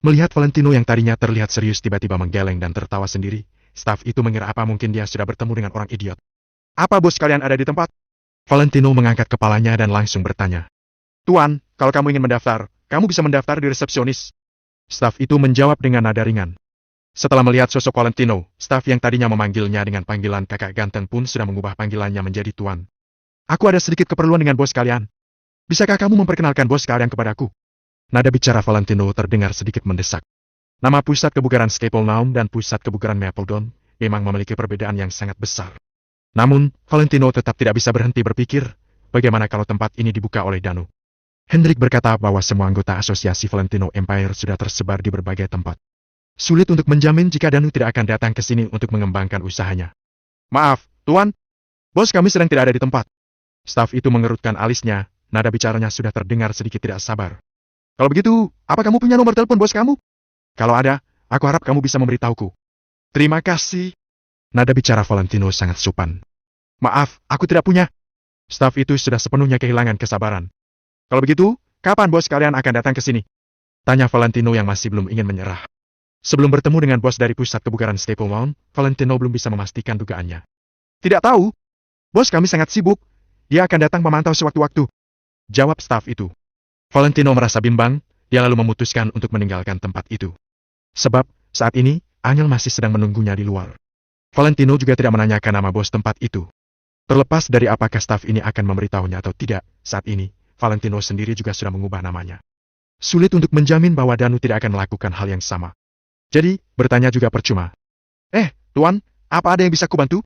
Melihat Valentino yang tadinya terlihat serius tiba-tiba menggeleng dan tertawa sendiri, staf itu mengira apa mungkin dia sudah bertemu dengan orang idiot. Apa bos kalian ada di tempat? Valentino mengangkat kepalanya dan langsung bertanya. Tuan, kalau kamu ingin mendaftar, kamu bisa mendaftar di resepsionis. Staf itu menjawab dengan nada ringan. Setelah melihat sosok Valentino, staf yang tadinya memanggilnya dengan panggilan kakak ganteng pun sudah mengubah panggilannya menjadi Tuan. Aku ada sedikit keperluan dengan bos kalian. Bisakah kamu memperkenalkan bos kalian kepadaku? Nada bicara Valentino terdengar sedikit mendesak. Nama pusat kebugaran Stapledown dan pusat kebugaran Mapledon memang memiliki perbedaan yang sangat besar. Namun, Valentino tetap tidak bisa berhenti berpikir, bagaimana kalau tempat ini dibuka oleh Danu. Hendrik berkata bahwa semua anggota asosiasi Valentino Empire sudah tersebar di berbagai tempat. Sulit untuk menjamin jika Danu tidak akan datang ke sini untuk mengembangkan usahanya. Maaf, Tuan. Bos kami sedang tidak ada di tempat. Staf itu mengerutkan alisnya, nada bicaranya sudah terdengar sedikit tidak sabar. Kalau begitu, apa kamu punya nomor telepon bos kamu? Kalau ada, aku harap kamu bisa memberitahuku. Terima kasih. Nada bicara Valentino sangat sopan. Maaf, aku tidak punya. Staf itu sudah sepenuhnya kehilangan kesabaran. Kalau begitu, kapan bos kalian akan datang ke sini? Tanya Valentino yang masih belum ingin menyerah. Sebelum bertemu dengan bos dari pusat kebugaran Stapledown, Valentino belum bisa memastikan dugaannya. Tidak tahu. Bos kami sangat sibuk. Dia akan datang memantau sewaktu-waktu. Jawab staf itu. Valentino merasa bimbang, dia lalu memutuskan untuk meninggalkan tempat itu. Sebab, saat ini, Angel masih sedang menunggunya di luar. Valentino juga tidak menanyakan nama bos tempat itu. Terlepas dari apakah staf ini akan memberitahunya atau tidak, saat ini, Valentino sendiri juga sudah mengubah namanya. Sulit untuk menjamin bahwa Danu tidak akan melakukan hal yang sama. Jadi, bertanya juga percuma. Tuan, apa ada yang bisa kubantu?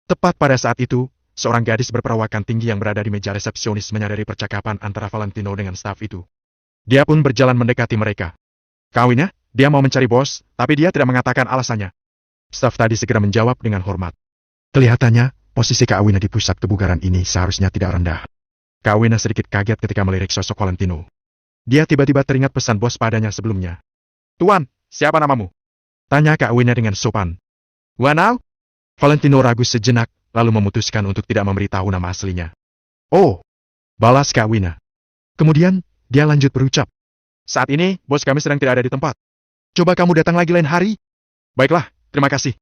Tepat pada saat itu, seorang gadis berperawakan tinggi yang berada di meja resepsionis menyadari percakapan antara Valentino dengan staf itu. Dia pun berjalan mendekati mereka. Kawinnya, dia mau mencari bos, tapi dia tidak mengatakan alasannya. Staf tadi segera menjawab dengan hormat. Kelihatannya, posisi Kak Awina di pusat kebugaran ini seharusnya tidak rendah. Kak Awina sedikit kaget ketika melirik sosok Valentino. Dia tiba-tiba teringat pesan bos padanya sebelumnya. Tuan, siapa namamu? Tanya Kak Awina dengan sopan. Wanau? Valentino ragu sejenak, lalu memutuskan untuk tidak memberitahu nama aslinya. Oh, balas Kak Awina. Kemudian, dia lanjut berucap. Saat ini, bos kami sedang tidak ada di tempat. Coba kamu datang lagi lain hari. Baiklah, terima kasih.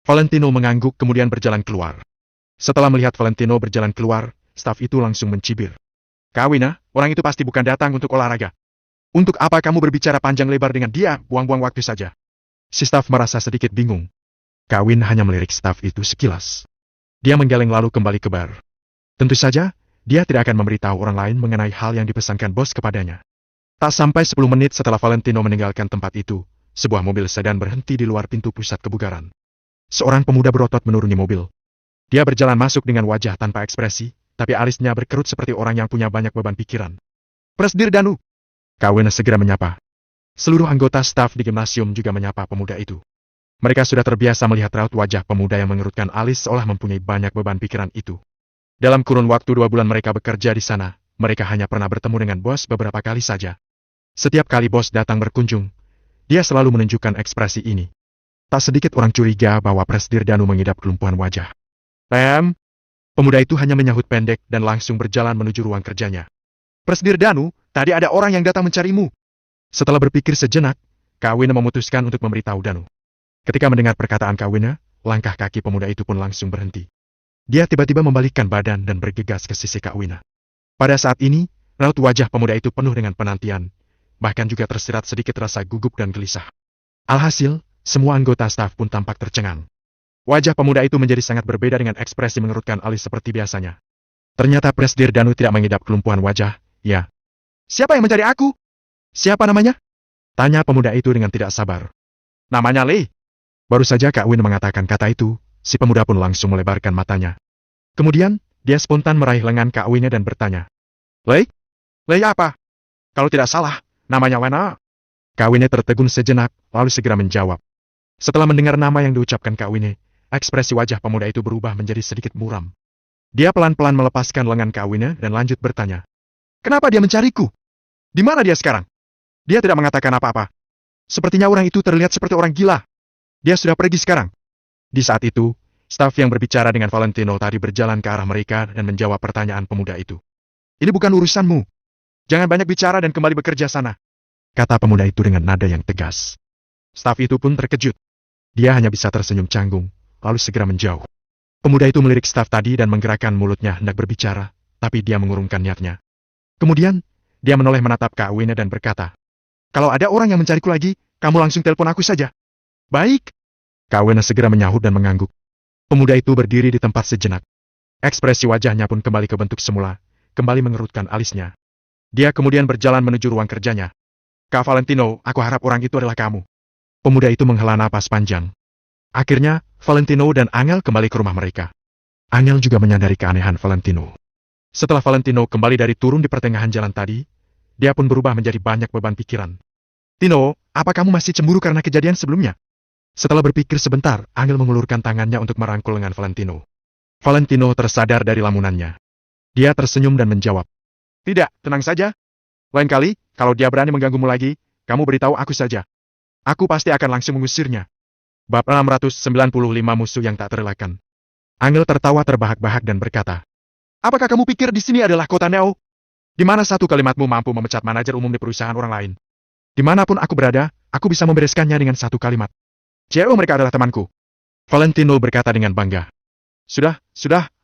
Valentino mengangguk kemudian berjalan keluar. Setelah melihat Valentino berjalan keluar, staf itu langsung mencibir. Kak Awina, orang itu pasti bukan datang untuk olahraga. Untuk apa kamu berbicara panjang lebar dengan dia, buang-buang waktu saja. Si staf merasa sedikit bingung. Kak Awina hanya melirik staf itu sekilas. Dia menggeleng lalu kembali ke bar. Tentu saja, dia tidak akan memberitahu orang lain mengenai hal yang dipesankan bos kepadanya. Tak sampai 10 menit setelah Valentino meninggalkan tempat itu, sebuah mobil sedan berhenti di luar pintu pusat kebugaran. Seorang pemuda berotot menuruni mobil. Dia berjalan masuk dengan wajah tanpa ekspresi, tapi alisnya berkerut seperti orang yang punya banyak beban pikiran. Presdir Danu. Kak Awina segera menyapa. Seluruh anggota staf di gimnasium juga menyapa pemuda itu. Mereka sudah terbiasa melihat raut wajah pemuda yang mengerutkan alis seolah mempunyai banyak beban pikiran itu. Dalam kurun waktu 2 bulan mereka bekerja di sana, mereka hanya pernah bertemu dengan bos beberapa kali saja. Setiap kali bos datang berkunjung, dia selalu menunjukkan ekspresi ini. Tak sedikit orang curiga bahwa Presdir Danu mengidap kelumpuhan wajah. Pemuda itu hanya menyahut pendek dan langsung berjalan menuju ruang kerjanya. Presdir Danu, tadi ada orang yang datang mencarimu. Setelah berpikir sejenak, Kak Awina memutuskan untuk memberitahu Danu. Ketika mendengar perkataan Kak Awina, langkah kaki pemuda itu pun langsung berhenti. Dia tiba-tiba membalikkan badan dan bergegas ke sisi Kak Awina. Pada saat ini, raut wajah pemuda itu penuh dengan penantian, bahkan juga tersirat sedikit rasa gugup dan gelisah. Alhasil, semua anggota staf pun tampak tercengang. Wajah pemuda itu menjadi sangat berbeda dengan ekspresi mengerutkan alis seperti biasanya. Ternyata Presdir Danu tidak mengidap kelumpuhan wajah, ya. Siapa yang mencari aku? Siapa namanya? Tanya pemuda itu dengan tidak sabar. Namanya Lei. Baru saja Kak Win mengatakan kata itu, si pemuda pun langsung melebarkan matanya. Kemudian, dia spontan meraih lengan Kak Win dan bertanya. Lei? Lei apa? Kalau tidak salah, namanya Wana. Kak Win tertegun sejenak, lalu segera menjawab. Setelah mendengar nama yang diucapkan Kak Win, ekspresi wajah pemuda itu berubah menjadi sedikit muram. Dia pelan-pelan melepaskan lengan Kak Win dan lanjut bertanya. Kenapa dia mencariku? Di mana dia sekarang? Dia tidak mengatakan apa-apa. Sepertinya orang itu terlihat seperti orang gila. Dia sudah pergi sekarang. Di saat itu, staf yang berbicara dengan Valentino tadi berjalan ke arah mereka dan menjawab pertanyaan pemuda itu. Ini bukan urusanmu. Jangan banyak bicara dan kembali bekerja sana. Kata pemuda itu dengan nada yang tegas. Staf itu pun terkejut. Dia hanya bisa tersenyum canggung, lalu segera menjauh. Pemuda itu melirik staf tadi dan menggerakkan mulutnya hendak berbicara, tapi dia mengurungkan niatnya. Kemudian, dia menoleh menatap Kak Win dan berkata, kalau ada orang yang mencariku lagi, kamu langsung telepon aku saja. Baik. Kak Win segera menyahut dan mengangguk. Pemuda itu berdiri di tempat sejenak. Ekspresi wajahnya pun kembali ke bentuk semula, kembali mengerutkan alisnya. Dia kemudian berjalan menuju ruang kerjanya. Kak Valentino, aku harap orang itu adalah kamu. Pemuda itu menghela napas panjang. Akhirnya, Valentino dan Angel kembali ke rumah mereka. Angel juga menyadari keanehan Valentino. Setelah Valentino kembali dari turun di pertengahan jalan tadi, dia pun berubah menjadi banyak beban pikiran. Tino, apa kamu masih cemburu karena kejadian sebelumnya? Setelah berpikir sebentar, Angel mengulurkan tangannya untuk merangkul lengan Valentino. Valentino tersadar dari lamunannya. Dia tersenyum dan menjawab. Tidak, tenang saja. Lain kali, kalau dia berani mengganggumu lagi, kamu beritahu aku saja. Aku pasti akan langsung mengusirnya. Bab 695 musuh yang tak terelakkan. Angel tertawa terbahak-bahak dan berkata. Apakah kamu pikir di sini adalah kota Neo? Di mana satu kalimatmu mampu memecat manajer umum di perusahaan orang lain? Dimanapun aku berada, aku bisa membereskannya dengan satu kalimat. Mereka adalah temanku. Valentino berkata dengan bangga. Sudah,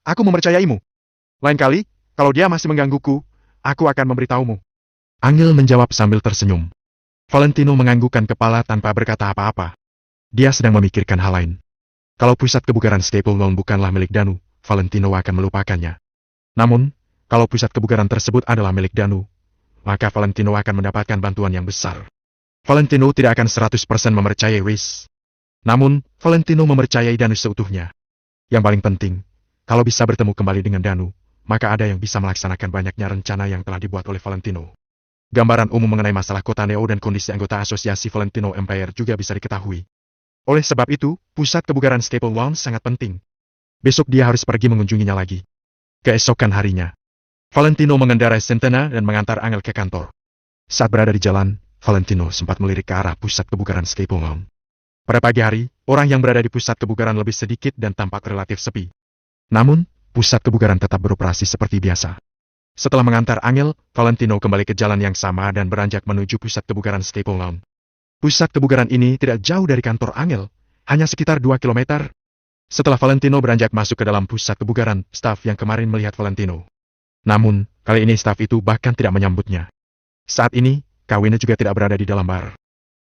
aku mempercayaimu. Lain kali, kalau dia masih menggangguku, aku akan memberitahumu. Angel menjawab sambil tersenyum. Valentino menganggukkan kepala tanpa berkata apa-apa. Dia sedang memikirkan hal lain. Kalau pusat kebugaran Staple Lawn bukanlah milik Danu, Valentino akan melupakannya. Namun, kalau pusat kebugaran tersebut adalah milik Danu, maka Valentino akan mendapatkan bantuan yang besar. Valentino tidak akan 100% mempercayai Reese. Namun, Valentino mempercayai Danu seutuhnya. Yang paling penting, kalau bisa bertemu kembali dengan Danu, maka ada yang bisa melaksanakan banyaknya rencana yang telah dibuat oleh Valentino. Gambaran umum mengenai masalah kota Neo dan kondisi anggota asosiasi Valentino Empire juga bisa diketahui. Oleh sebab itu, pusat kebugaran Staple Lawn sangat penting. Besok dia harus pergi mengunjunginya lagi. Keesokan harinya, Valentino mengendarai Centena dan mengantar Angel ke kantor. Saat berada di jalan, Valentino sempat melirik ke arah pusat kebugaran Staple Lawn. Pada pagi hari, orang yang berada di pusat kebugaran lebih sedikit dan tampak relatif sepi. Namun, pusat kebugaran tetap beroperasi seperti biasa. Setelah mengantar Angel, Valentino kembali ke jalan yang sama dan beranjak menuju pusat kebugaran Staple Lawn. Pusat kebugaran ini tidak jauh dari kantor Angel, hanya sekitar 2 kilometer. Setelah Valentino beranjak masuk ke dalam pusat kebugaran, staf yang kemarin melihat Valentino. Namun, kali ini staf itu bahkan tidak menyambutnya. Saat ini, Kawina juga tidak berada di dalam bar.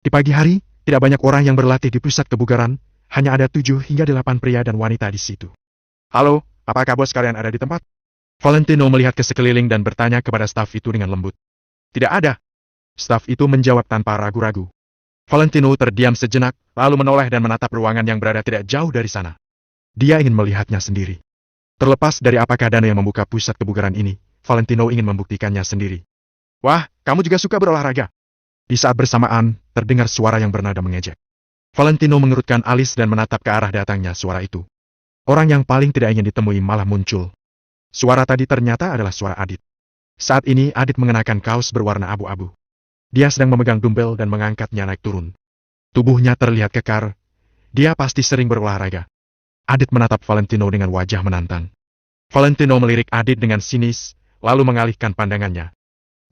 Di pagi hari, tidak banyak orang yang berlatih di pusat kebugaran, hanya ada 7 hingga 8 pria dan wanita di situ. Halo, apakah bos kalian ada di tempat? Valentino melihat ke sekeliling dan bertanya kepada staf itu dengan lembut. Tidak ada. Staf itu menjawab tanpa ragu-ragu. Valentino terdiam sejenak, lalu menoleh dan menatap ruangan yang berada tidak jauh dari sana. Dia ingin melihatnya sendiri. Terlepas dari apakah Dana yang membuka pusat kebugaran ini, Valentino ingin membuktikannya sendiri. Wah, kamu juga suka berolahraga? Di saat bersamaan, terdengar suara yang bernada mengejek. Valentino mengerutkan alis dan menatap ke arah datangnya suara itu. Orang yang paling tidak ingin ditemui malah muncul. Suara tadi ternyata adalah suara Adit. Saat ini Adit mengenakan kaos berwarna abu-abu. Dia sedang memegang dumbbell dan mengangkatnya naik turun. Tubuhnya terlihat kekar. Dia pasti sering berolahraga. Adit menatap Valentino dengan wajah menantang. Valentino melirik Adit dengan sinis, lalu mengalihkan pandangannya.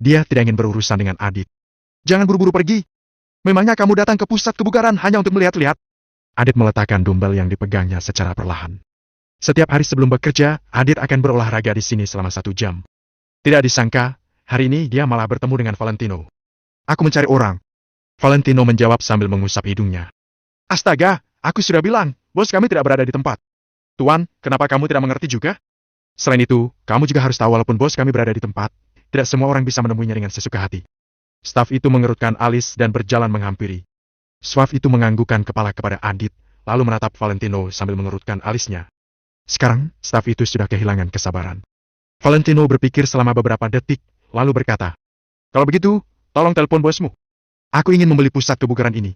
Dia tidak ingin berurusan dengan Adit. Jangan buru-buru pergi. Memangnya kamu datang ke pusat kebugaran hanya untuk melihat-lihat? Adit meletakkan dumbbell yang dipegangnya secara perlahan. Setiap hari sebelum bekerja, Adit akan berolahraga di sini selama 1 jam. Tidak disangka, hari ini dia malah bertemu dengan Valentino. Aku mencari orang. Valentino menjawab sambil mengusap hidungnya. Astaga, aku sudah bilang, bos kami tidak berada di tempat. Tuan, kenapa kamu tidak mengerti juga? Selain itu, kamu juga harus tahu walaupun bos kami berada di tempat, tidak semua orang bisa menemuinya dengan sesuka hati. Staf itu mengerutkan alis dan berjalan menghampiri. Staf itu menganggukkan kepala kepada Adit, lalu menatap Valentino sambil mengerutkan alisnya. Sekarang, staf itu sudah kehilangan kesabaran. Valentino berpikir selama beberapa detik, lalu berkata, "Kalau begitu, tolong telepon bosmu. Aku ingin membeli pusat kebugaran ini."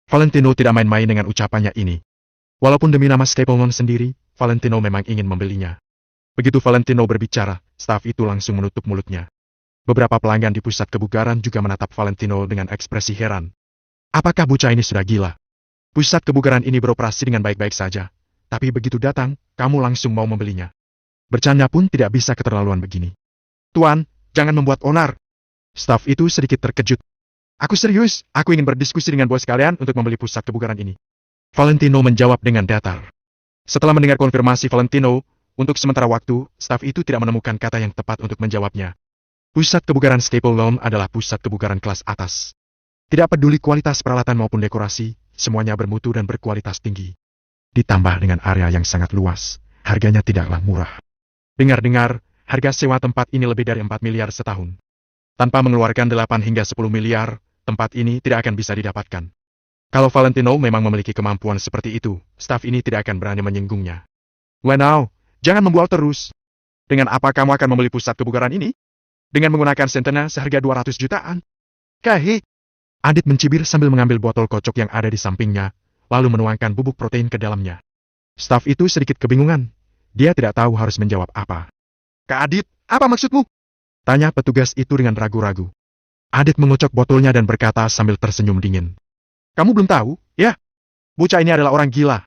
Valentino tidak main-main dengan ucapannya ini. Walaupun demi nama Staple Non sendiri, Valentino memang ingin membelinya. Begitu Valentino berbicara, staf itu langsung menutup mulutnya. Beberapa pelanggan di pusat kebugaran juga menatap Valentino dengan ekspresi heran. Apakah bocah ini sudah gila? Pusat kebugaran ini beroperasi dengan baik-baik saja, tapi begitu datang, kamu langsung mau membelinya. Bercanda pun tidak bisa keterlaluan begini. Tuan, jangan membuat onar. Staf itu sedikit terkejut. Aku serius, aku ingin berdiskusi dengan bos kalian untuk membeli pusat kebugaran ini. Valentino menjawab dengan datar. Setelah mendengar konfirmasi Valentino, untuk sementara waktu, staf itu tidak menemukan kata yang tepat untuk menjawabnya. Pusat kebugaran Staple Lawn adalah pusat kebugaran kelas atas. Tidak peduli kualitas peralatan maupun dekorasi, semuanya bermutu dan berkualitas tinggi. Ditambah dengan area yang sangat luas, harganya tidaklah murah. Dengar-dengar, harga sewa tempat ini lebih dari 4 miliar setahun. Tanpa mengeluarkan 8 hingga 10 miliar, tempat ini tidak akan bisa didapatkan. Kalau Valentino memang memiliki kemampuan seperti itu, staf ini tidak akan berani menyinggungnya. Wow, jangan membual terus. Dengan apa kamu akan membeli pusat kebugaran ini? Dengan menggunakan sentena seharga 200 jutaan. Kahi. Adit mencibir sambil mengambil botol kocok yang ada di sampingnya, lalu menuangkan bubuk protein ke dalamnya. Staf itu sedikit kebingungan. Dia tidak tahu harus menjawab apa. Kak Adit, apa maksudmu? Tanya petugas itu dengan ragu-ragu. Adit mengocok botolnya dan berkata sambil tersenyum dingin. Kamu belum tahu, ya? Bocah ini adalah orang gila.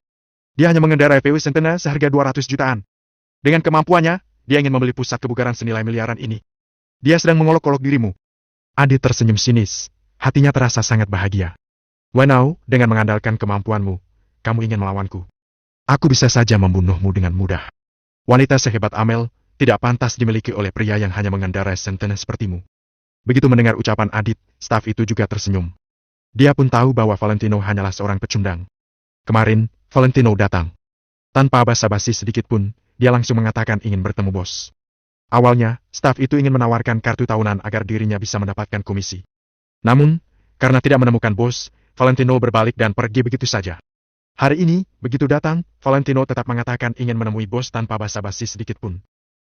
Dia hanya mengendarai VW Centena seharga 200 jutaan. Dengan kemampuannya, dia ingin membeli pusat kebugaran senilai miliaran ini. Dia sedang mengolok-olok dirimu. Adit tersenyum sinis. Hatinya terasa sangat bahagia. Wow, dengan mengandalkan kemampuanmu, kamu ingin melawanku. Aku bisa saja membunuhmu dengan mudah. Wanita sehebat Amel tidak pantas dimiliki oleh pria yang hanya mengendarai Centena sepertimu. Begitu mendengar ucapan Adit, staf itu juga tersenyum. Dia pun tahu bahwa Valentino hanyalah seorang pecundang. Kemarin, Valentino datang. Tanpa basa-basi sedikit pun, dia langsung mengatakan ingin bertemu bos. Awalnya, staf itu ingin menawarkan kartu tahunan agar dirinya bisa mendapatkan komisi. Namun, karena tidak menemukan bos, Valentino berbalik dan pergi begitu saja. Hari ini, begitu datang, Valentino tetap mengatakan ingin menemui bos tanpa basa-basi sedikit pun.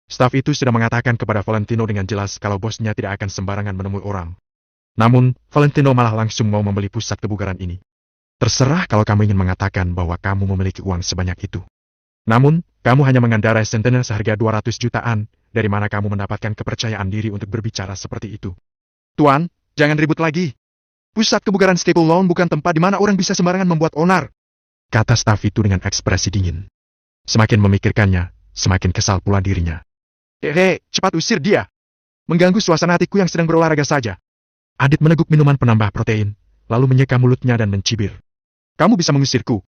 Staf itu sudah mengatakan kepada Valentino dengan jelas kalau bosnya tidak akan sembarangan menemui orang. Namun, Valentino malah langsung mau membeli pusat kebugaran ini. Terserah kalau kamu ingin mengatakan bahwa kamu memiliki uang sebanyak itu. Namun, kamu hanya mengendarai Centena seharga 200 jutaan, dari mana kamu mendapatkan kepercayaan diri untuk berbicara seperti itu? Tuan, jangan ribut lagi. Pusat kebugaran Staple Lawn bukan tempat di mana orang bisa sembarangan membuat onar. Kata staf itu dengan ekspresi dingin. Semakin memikirkannya, semakin kesal pula dirinya. Cepat usir dia. Mengganggu suasana hatiku yang sedang berolahraga saja. Adit meneguk minuman penambah protein, lalu menyeka mulutnya dan mencibir. Kamu bisa mengusirku.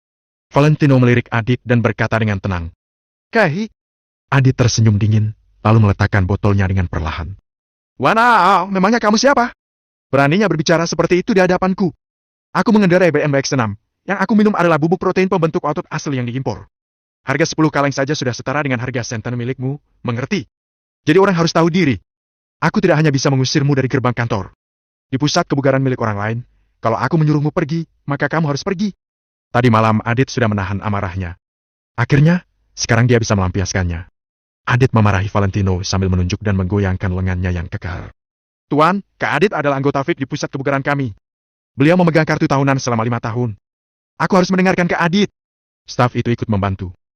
Valentino melirik Adit dan berkata dengan tenang. Kahi. Adit tersenyum dingin, lalu meletakkan botolnya dengan perlahan. Wow, memangnya kamu siapa? Beraninya berbicara seperti itu di hadapanku. Aku mengendarai BMW X6. Yang aku minum adalah bubuk protein pembentuk otot asli yang diimpor. Harga 10 kaleng saja sudah setara dengan harga Centena milikmu, mengerti? Jadi orang harus tahu diri. Aku tidak hanya bisa mengusirmu dari gerbang kantor. Di pusat kebugaran milik orang lain, kalau aku menyuruhmu pergi, maka kamu harus pergi. Tadi malam Adit sudah menahan amarahnya. Akhirnya, sekarang dia bisa melampiaskannya. Adit memarahi Valentino sambil menunjuk dan menggoyangkan lengannya yang kekar. Tuan, Kak Adit adalah anggota VIP di pusat kebugaran kami. Beliau memegang kartu tahunan selama 5 tahun. Aku harus mendengarkan Kak Adit. Staf itu ikut membantu.